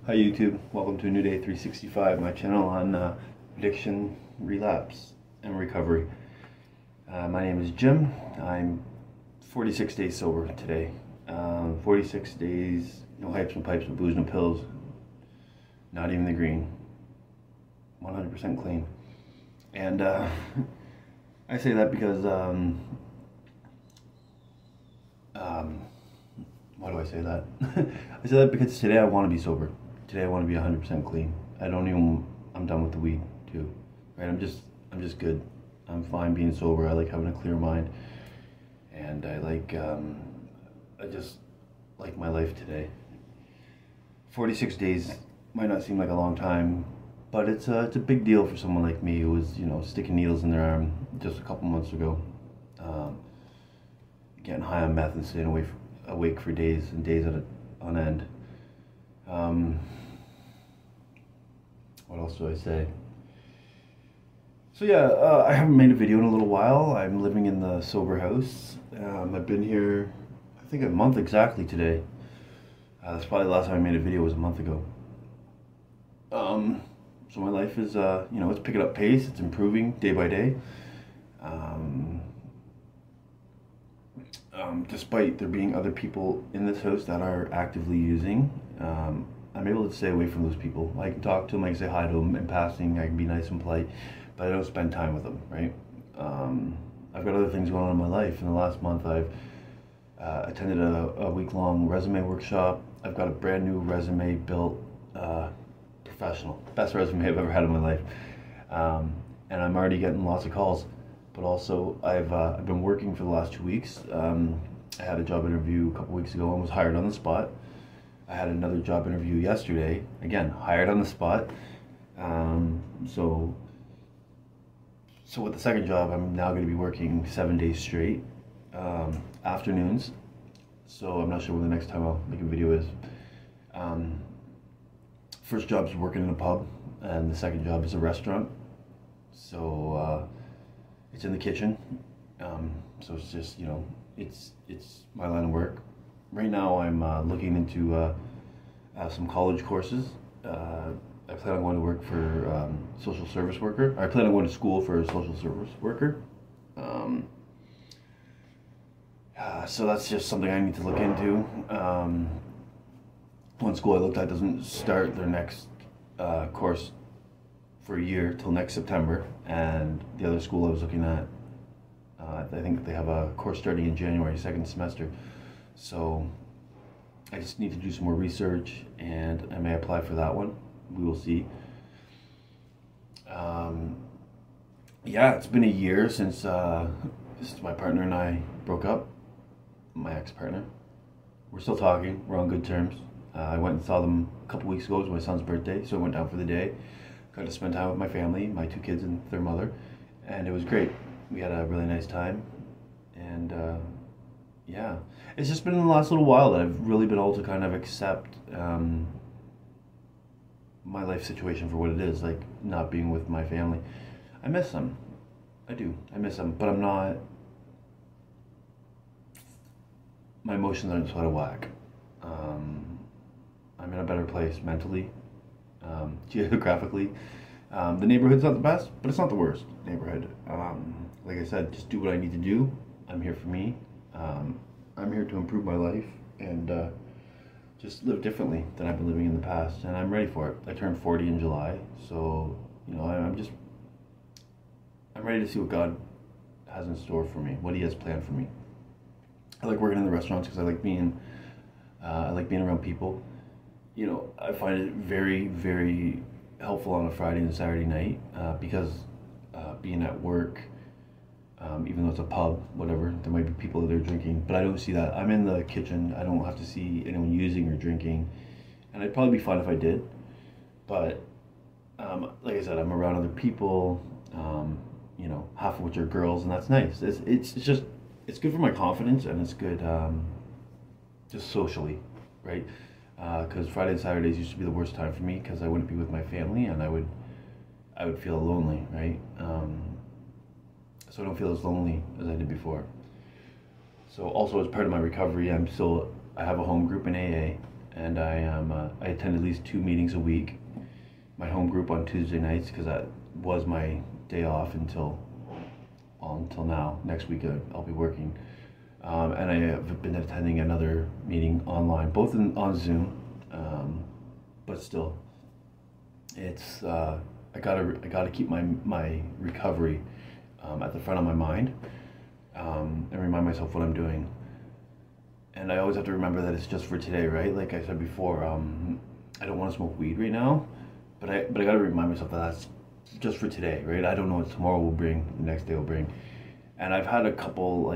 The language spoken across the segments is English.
Hi YouTube, welcome to a new day 365, my channel on addiction, relapse, and recovery. My name is Jim. I'm 46 days sober today. 46 days, no hypes, no pipes, no booze, no pills, not even the green. 100% clean. And I say that because, why do I say that? I say that because today I want to be sober. Today I want to be 100% clean. I'm done with the weed too, right? I'm just good. I'm fine being sober. I like having a clear mind, and I just like my life today. 46 days might not seem like a long time, but it's a big deal for someone like me who was, sticking needles in their arm just a couple months ago, getting high on meth and staying awake for days and days on end. What else do I say? So yeah, I haven't made a video in a little while. I'm living in the sober house. I've been here, I think, a month exactly today. That's probably the last time I made a video was a month ago. So my life is, it's picking up pace. It's improving day by day. Despite there being other people in this house that are actively using, I'm able to stay away from those people. I can talk to them, I can say hi to them in passing, I can be nice and polite, but I don't spend time with them, right? I've got other things going on in my life. In the last month, I've attended a week-long resume workshop. I've got a brand new resume built, professional, best resume I've ever had in my life, and I'm already getting lots of calls. But also, I've been working for the last 2 weeks. I had a job interview a couple weeks ago and was hired on the spot. I had another job interview yesterday, again, hired on the spot. So with the second job, I'm now going to be working 7 days straight, afternoons. So I'm not sure when the next time I'll make a video is. First job's working in a pub, and the second job is a restaurant. So it's in the kitchen. So it's just, it's my line of work. Right now I'm looking into some college courses. I plan on going to work for social service worker. I plan on going to school for a social service worker. So that's just something I need to look into. One school I looked at doesn't start their next course for a year till next September, and the other school I was looking at, I think they have a course starting in January, second semester. So I just need to do some more research, and I may apply for that one. We will see. Yeah, it's been a year since my partner and I broke up. My ex-partner. We're still talking. We're on good terms. I went and saw them a couple weeks ago. It was my son's birthday, so I went down for the day. Got to spend time with my family, my 2 kids and their mother, and it was great. We had a really nice time, and yeah, it's just been in the last little while that I've really been able to kind of accept my life situation for what it is, like not being with my family. I miss them. I do. I miss them, but I'm not. My emotions aren't so out of whack. I'm in a better place mentally, geographically. The neighborhood's not the best, but it's not the worst neighborhood. Like I said, just do what I need to do. I'm here for me. I'm here to improve my life and just live differently than I've been living in the past, and I'm ready for it. I turned 40 in July, so I'm ready to see what God has in store for me, what He has planned for me. I like working in the restaurants because I like being around people. I find it very, very helpful on a Friday and Saturday night because being at work, even though it's a pub, whatever, there might be people that are drinking, but I don't see that. I'm in the kitchen. I don't have to see anyone using or drinking, and I'd probably be fine if I did. But like I said, I'm around other people, half of which are girls, and that's nice. It's good for my confidence, and it's good just socially, right? Because Friday and Saturdays used to be the worst time for me because I wouldn't be with my family, and I would feel lonely, right? So I don't feel as lonely as I did before. So also as part of my recovery, I have a home group in AA, and I attend at least 2 meetings a week. My home group on Tuesday nights, because that was my day off until now. Next week I'll be working, and I have been attending another meeting online, both on Zoom, but still, it's I gotta keep my recovery at the front of my mind, and remind myself what I'm doing. And I always have to remember that it's just for today, right? Like I said before, I don't want to smoke weed right now, but I gotta remind myself that that's just for today, right? I don't know what tomorrow will bring, the next day will bring. And I've had a couple,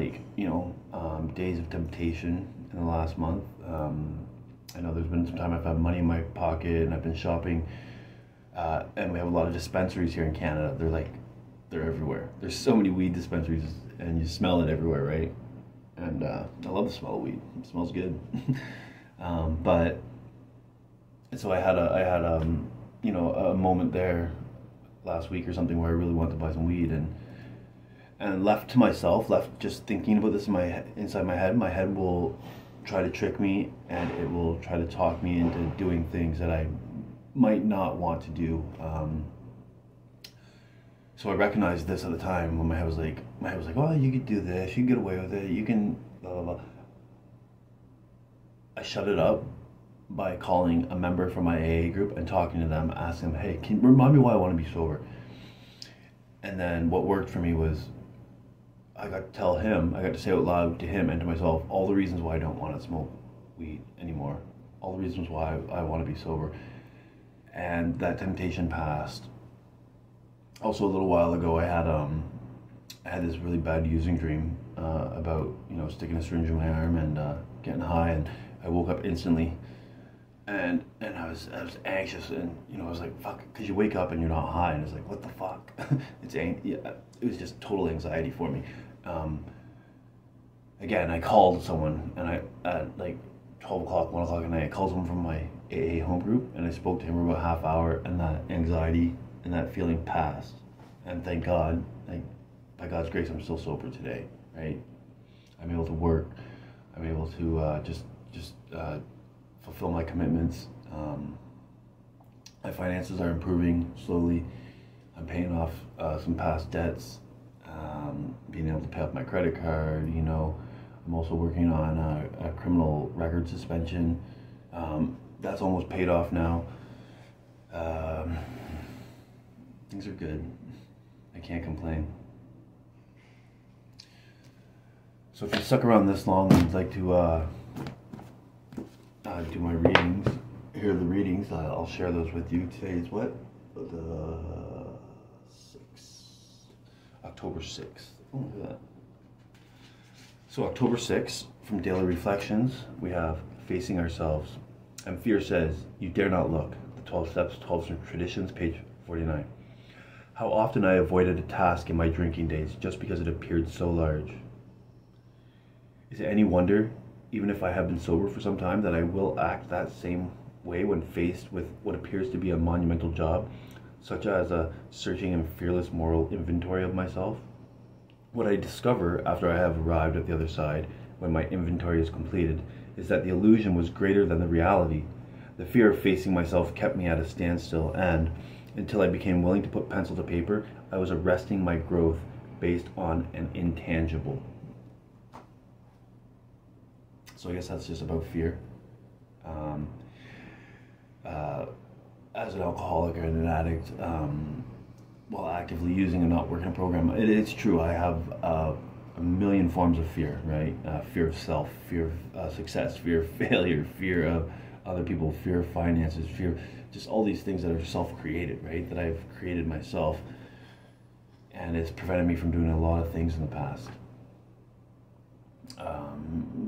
days of temptation in the last month. I know there's been some time I've had money in my pocket and I've been shopping, and we have a lot of dispensaries here in Canada. They're everywhere. There's so many weed dispensaries, and you smell it everywhere, right? And I love the smell of weed. It smells good. But so I had a moment there last week or something where I really wanted to buy some weed, and left to myself, left just thinking about this inside my head will try to trick me, and it will try to talk me into doing things that I might not want to do. So I recognized this at the time when my head was like, oh, you could do this, you can get away with it, you can blah blah blah. I shut it up by calling a member from my AA group and talking to them, asking them, hey, can you remind me why I want to be sober? And then what worked for me was I got to say out loud to him and to myself all the reasons why I don't want to smoke weed anymore, all the reasons why I want to be sober. And that temptation passed. Also, a little while ago, I had this really bad using dream about sticking a syringe in my arm and getting high, and I woke up instantly, and I was anxious, and I was like, fuck, because you wake up and you're not high, and it's like, what the fuck? It was just total anxiety for me. Again, I called someone, and at like 12 o'clock, 1 o'clock at night, I called someone from my AA home group, and I spoke to him for about a half hour, and that anxiety and that feeling passed. And thank God, by God's grace, I'm still sober today, right? I'm able to work. I'm able to just fulfill my commitments. My finances are improving slowly. I'm paying off some past debts, being able to pay off my credit card. I'm also working on a criminal record suspension. That's almost paid off now. Things are good. I can't complain. So if you stuck around this long and would like to do my readings, hear the readings, I'll share those with you. Today is what? The 6th. October 6th. Oh, look at that. So October 6th, from Daily Reflections, we have Facing Ourselves. And fear says, you dare not look. The 12 Steps, 12 Traditions, page 49. How often I avoided a task in my drinking days just because it appeared so large. Is it any wonder, even if I have been sober for some time, that I will act that same way when faced with what appears to be a monumental job, such as a searching and fearless moral inventory of myself? What I discover after I have arrived at the other side, when my inventory is completed, is that the illusion was greater than the reality. The fear of facing myself kept me at a standstill, and until I became willing to put pencil to paper, I was arresting my growth based on an intangible. So I guess that's just about fear. As an alcoholic or an addict, while actively using and not working a program, it's true, I have a million forms of fear, right? Fear of self, fear of success, fear of failure, fear of other people, fear of finances, fear, just all these things that are self-created, right? That I've created myself, and it's prevented me from doing a lot of things in the past.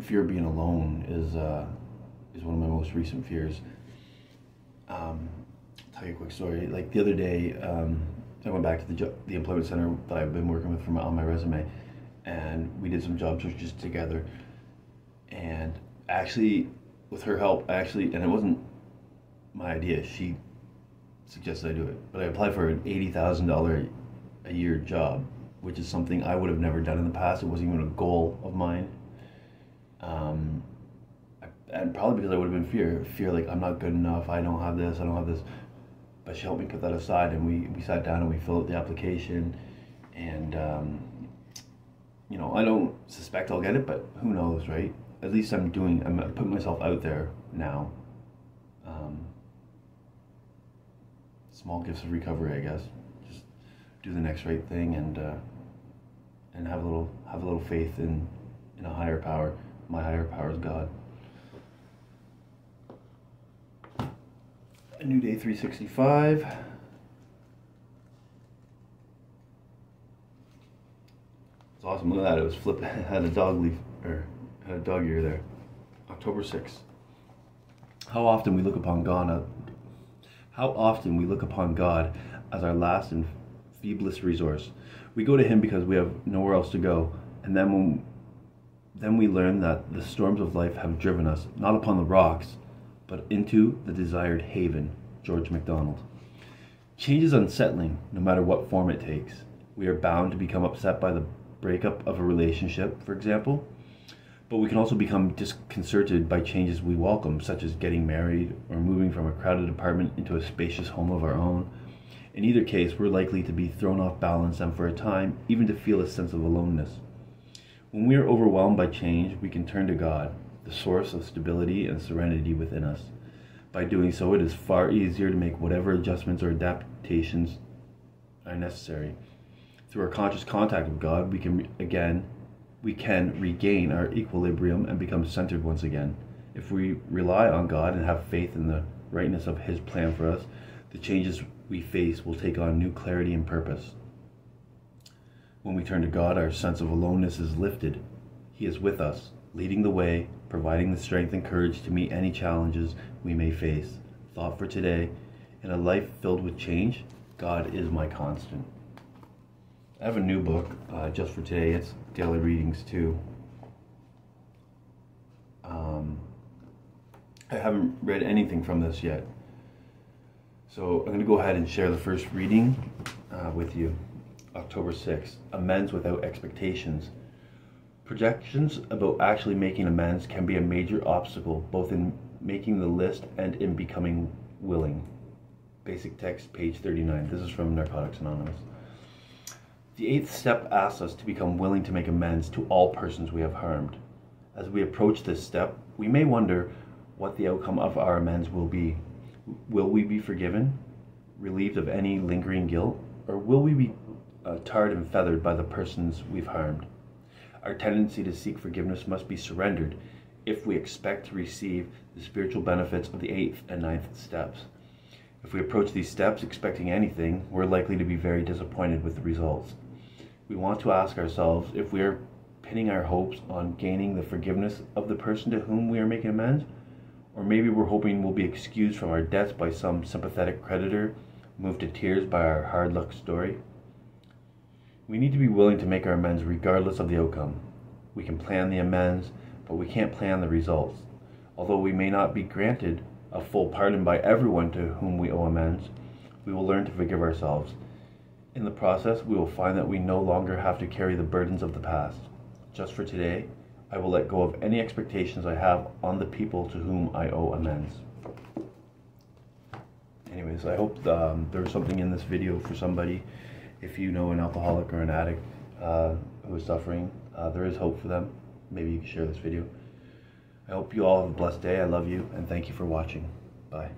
Fear of being alone is one of my most recent fears. I'll tell you a quick story. Like the other day, I went back to the employment center that I've been working with on my resume, and we did some job searches together. And actually, with her help, and it wasn't my idea, she suggested I do it, but I applied for an $80,000 a year job, which is something I would have never done in the past. It wasn't even a goal of mine. and probably because I would have been fear like I'm not good enough, I don't have this, I don't have this. But she helped me put that aside, and we sat down and we filled out the application, and you know, I don't suspect I'll get it, but who knows, right? At least I'm putting myself out there now. Small gifts of recovery, I guess. Just do the next right thing, and have a little faith in a higher power. My higher power is God. A new day 365. It's awesome. Look at that. It was flipped. It had a dog leaf, or had a dog ear there. October 6th. How often we look upon God as our last and feeblest resource. We go to Him because we have nowhere else to go, and then we learn that the storms of life have driven us not upon the rocks, but into the desired haven. George MacDonald. Change is unsettling, no matter what form it takes. We are bound to become upset by the breakup of a relationship, for example, but we can also become disconcerted by changes we welcome, such as getting married or moving from a crowded apartment into a spacious home of our own. In either case, we're likely to be thrown off balance and for a time, even to feel a sense of aloneness. When we are overwhelmed by change, we can turn to God, the source of stability and serenity within us. By doing so, it is far easier to make whatever adjustments or adaptations are necessary. Through our conscious contact with God, we can regain our equilibrium and become centered once again. If we rely on God and have faith in the rightness of His plan for us, the changes we face will take on new clarity and purpose. When we turn to God, our sense of aloneness is lifted. He is with us, leading the way, providing the strength and courage to meet any challenges we may face. Thought for today: in a life filled with change, God is my constant. I have a new book just for today. It's daily readings too. I haven't read anything from this yet, so I'm going to go ahead and share the first reading with you. October 6th, amends without expectations. Projections about actually making amends can be a major obstacle, both in making the list and in becoming willing. Basic text, page 39. This is from Narcotics Anonymous. The 8th step asks us to become willing to make amends to all persons we have harmed. As we approach this step, we may wonder what the outcome of our amends will be. Will we be forgiven, relieved of any lingering guilt, or will we be tarred and feathered by the persons we've harmed? Our tendency to seek forgiveness must be surrendered if we expect to receive the spiritual benefits of the 8th and 9th steps. If we approach these steps expecting anything, we're likely to be very disappointed with the results. We want to ask ourselves if we are pinning our hopes on gaining the forgiveness of the person to whom we are making amends, or maybe we're hoping we'll be excused from our debts by some sympathetic creditor, moved to tears by our hard luck story. We need to be willing to make our amends regardless of the outcome. We can plan the amends, but we can't plan the results. Although we may not be granted a full pardon by everyone to whom we owe amends, we will learn to forgive ourselves. In the process, we will find that we no longer have to carry the burdens of the past. Just for today, I will let go of any expectations I have on the people to whom I owe amends. Anyways, I hope there was something in this video for somebody. If you know an alcoholic or an addict who is suffering, there is hope for them. Maybe you can share this video. I hope you all have a blessed day. I love you, and thank you for watching. Bye.